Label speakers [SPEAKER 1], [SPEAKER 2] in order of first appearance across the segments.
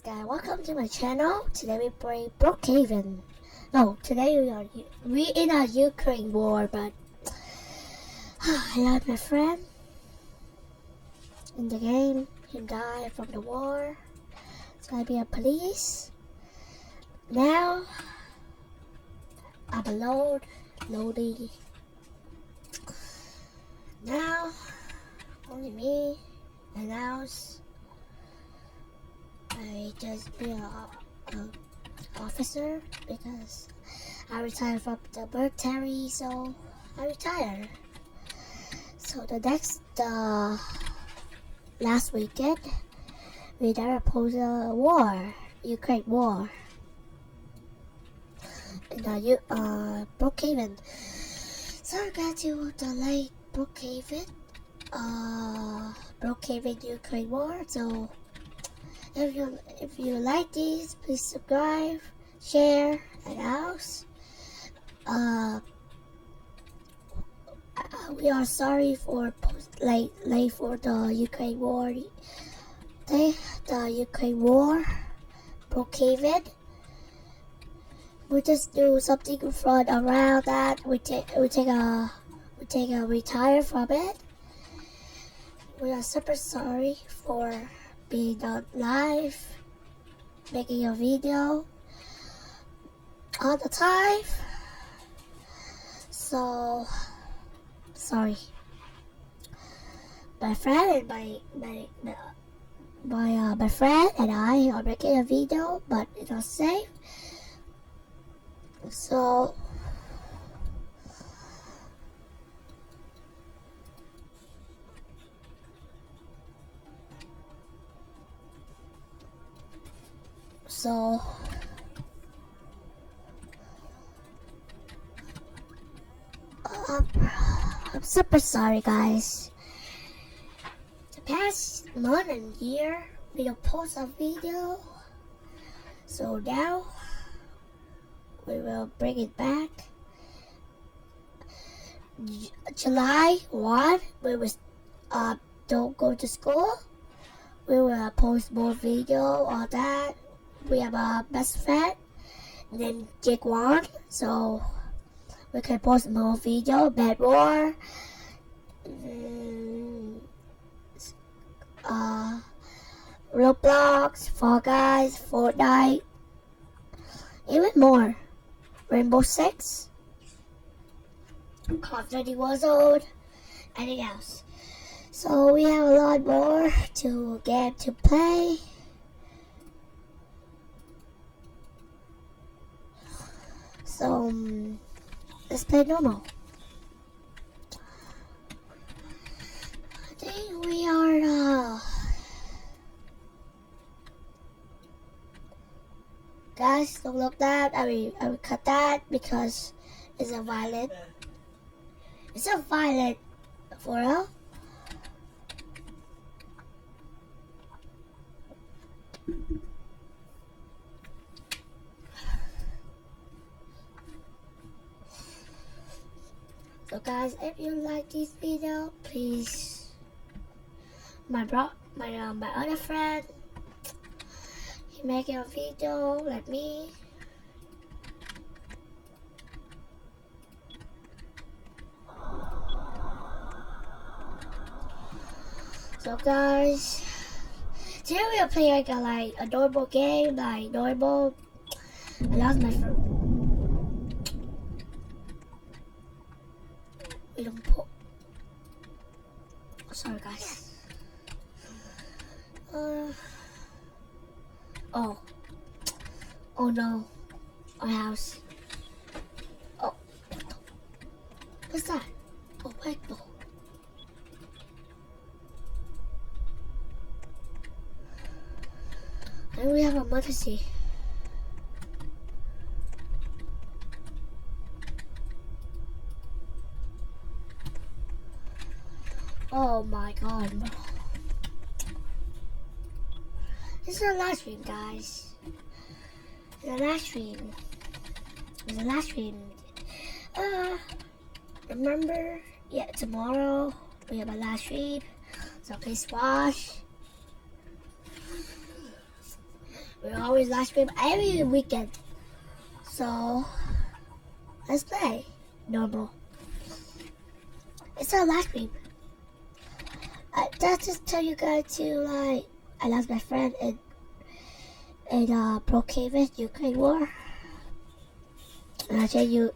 [SPEAKER 1] guys, welcome to my channel. Today we play Brookhaven. No, today we in a Ukraine war, but I lost my friend in the game. He died from the war. It's gonna be a police. Now I'm alone, loading. Now only me and now I just be a officer because I retired from the military, so I retired. So the last weekend we there opposed a war, Ukraine war, in the Brookhaven. So I got to the late Brookhaven, Brookhaven Ukraine war. So if you like these, please subscribe, share, and else. We are sorry for late for the Ukraine war. The Ukraine war, Brookhaven. We just do something fun around that. We take a retire from it. We are super sorry for being on live, making a video all the time. So sorry. My friend and my friend and I are making a video, but it's not safe. So I'm super sorry, guys. The past month and year, we don't post a video, so now we will bring it back. July 1, we was don't go to school. We will post more video on that. We have a best friend named Jake Ward, so we can post more video, Bad War, Roblox, Fall Guys, Fortnite, even more, Rainbow Six, Call of Duty Warzone, anything else. So we have a lot more to get to play. So let's play normal. I think we are guys, don't look that. I will cut that because it's a violent. It's a violent for real. So guys, if you like this video, please, my other friend, he making a video like me. So guys, today we are playing like a normal game, like normal. I lost my phone. We don't put. Sorry guys. Oh no, our house. Oh, what's that? Oh, wait, no. And we have a emergency. Oh my god, bro. This is a live stream, guys. It's a live stream. It's a live stream. Remember? Yeah, tomorrow we have a live stream. So please watch. We always live stream every weekend. So let's play normal. It's not live stream. That's just tell you guys to like. I lost my friend in Brookhaven, Ukraine war. And I tell you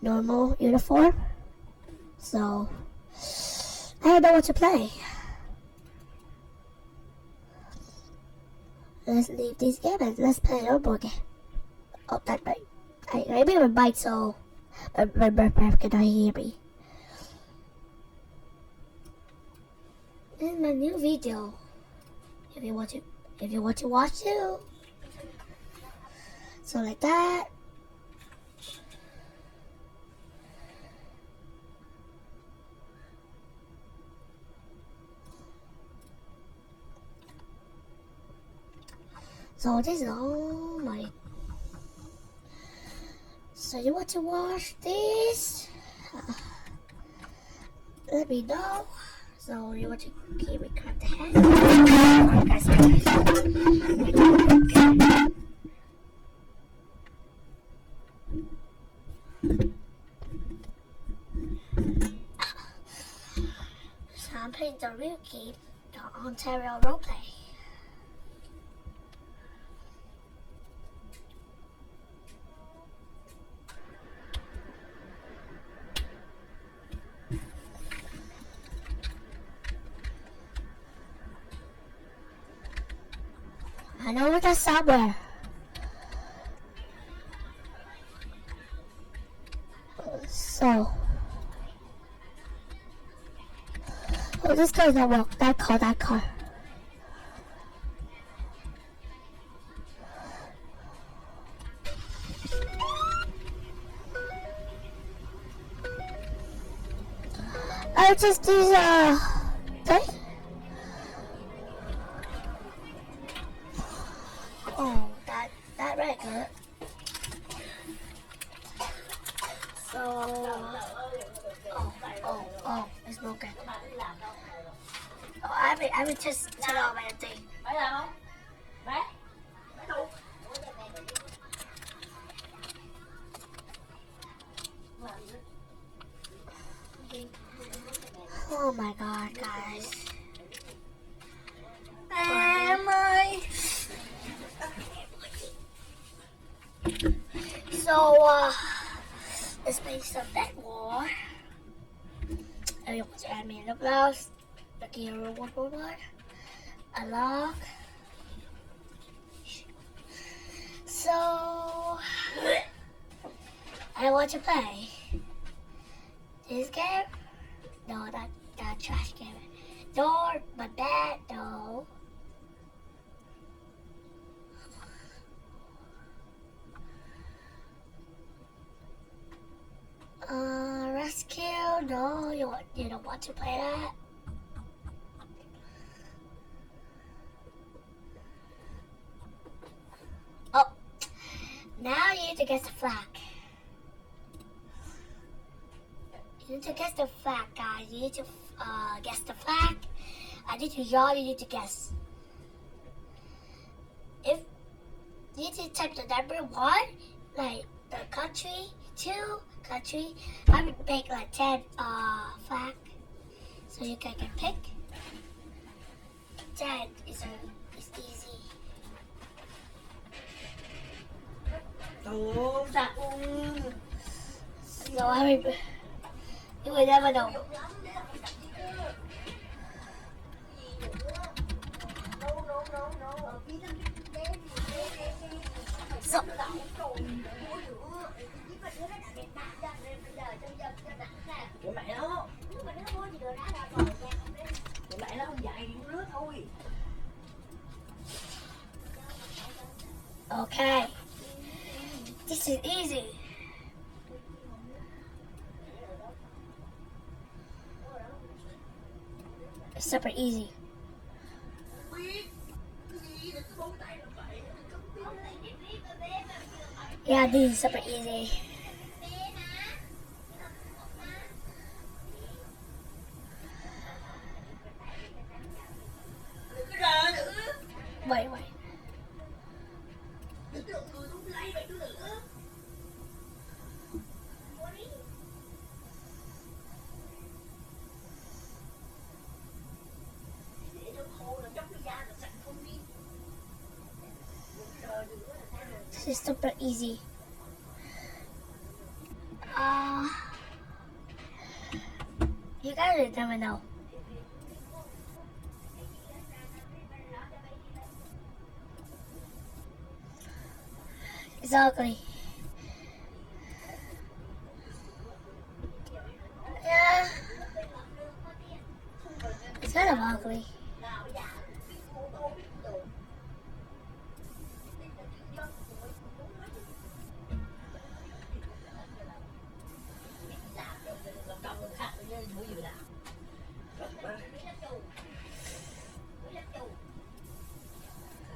[SPEAKER 1] normal uniform. So I don't know what to play. Let's leave this game and let's play normal game. Oh, that might. I made my mic so my breath cannot hear me. This is my new video. If you want to watch too. So like that. So this is all my. So you want to watch this? Let me know. So you want to keep me cut the head? Guys. So I'm playing the real game, the Ontario roleplay. I know we're just somewhere. So, oh, this guy's not walk. That car. I just these thing. Oh, that right good. So, oh, it's no good. Oh, I will just turn off everything. Oh my god, guys. So, let's play some Bed War. Everyone's admin of loves. The hero 141. Unlock. So, I want to play this game. No, that trash game. No, but that no. Rescue. No, you don't want to play that. Oh, now you need to guess the flag. You need to guess the flag, guys. You need to guess the flag. I need to yawn. You need to guess. If you need to type the number 1, like the country, 2 country. I would make like 10 flag, so you can pick. 10 is easy. So you will never know. So, okay, this is easy. It's super easy. Yeah, this is super easy. Wait. This is super easy. Uh, you gotta determine now. It's ugly. Yeah, it's kind of ugly.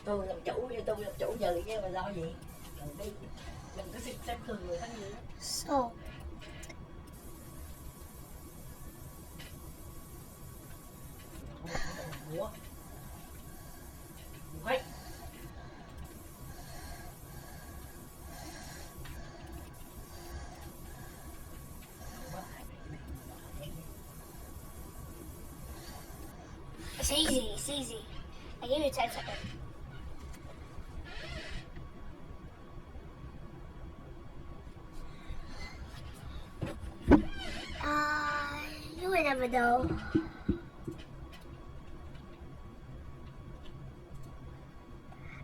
[SPEAKER 2] Tôi làm chủ đi, tôi làm chủ giờ chứ mà lo gì. Đừng đi, đừng có xem thường người khác gì đó.
[SPEAKER 1] So,
[SPEAKER 2] Ủa? Quay.
[SPEAKER 1] it's easy, it's easy. I give you 10 seconds. You will never know.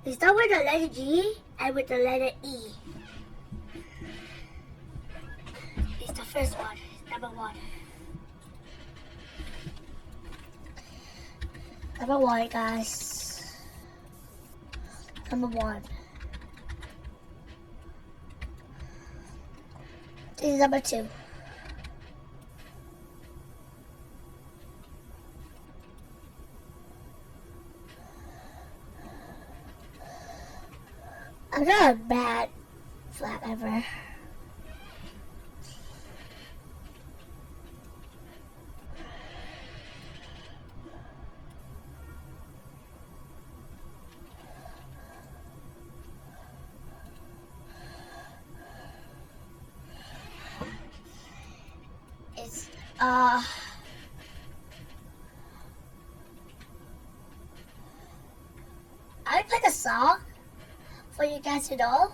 [SPEAKER 1] We start with the letter G and with the letter E. It's the first one, number one. Number one, guys. Number one. This is number two. I'm not a bad flag ever. It's I play a song for you guys to know.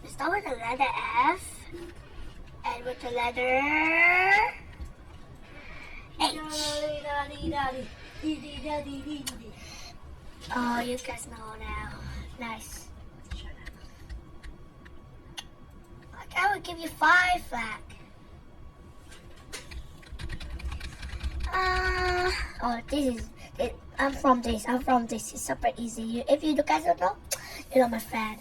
[SPEAKER 1] We start with the letter F and with the letter H. Oh, you guys know now. Nice. Okay, I will give you 5 flag. Oh, this is it. I'm from this. It's super easy. If you guys don't know, you're not my friend.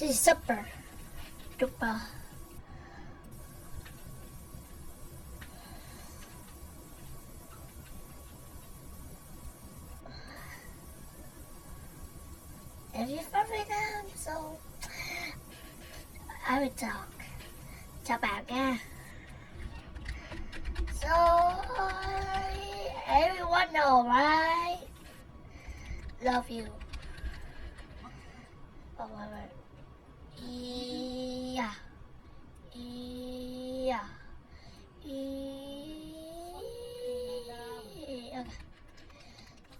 [SPEAKER 1] This is super duper. If you're probably down, so I will talk. Chào bạn nha. So everyone know, right? Love you. Oh, wait. Yeah. Yeah. Okay.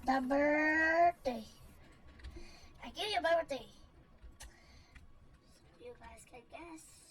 [SPEAKER 1] The birthday. I give you a birthday. You guys can guess.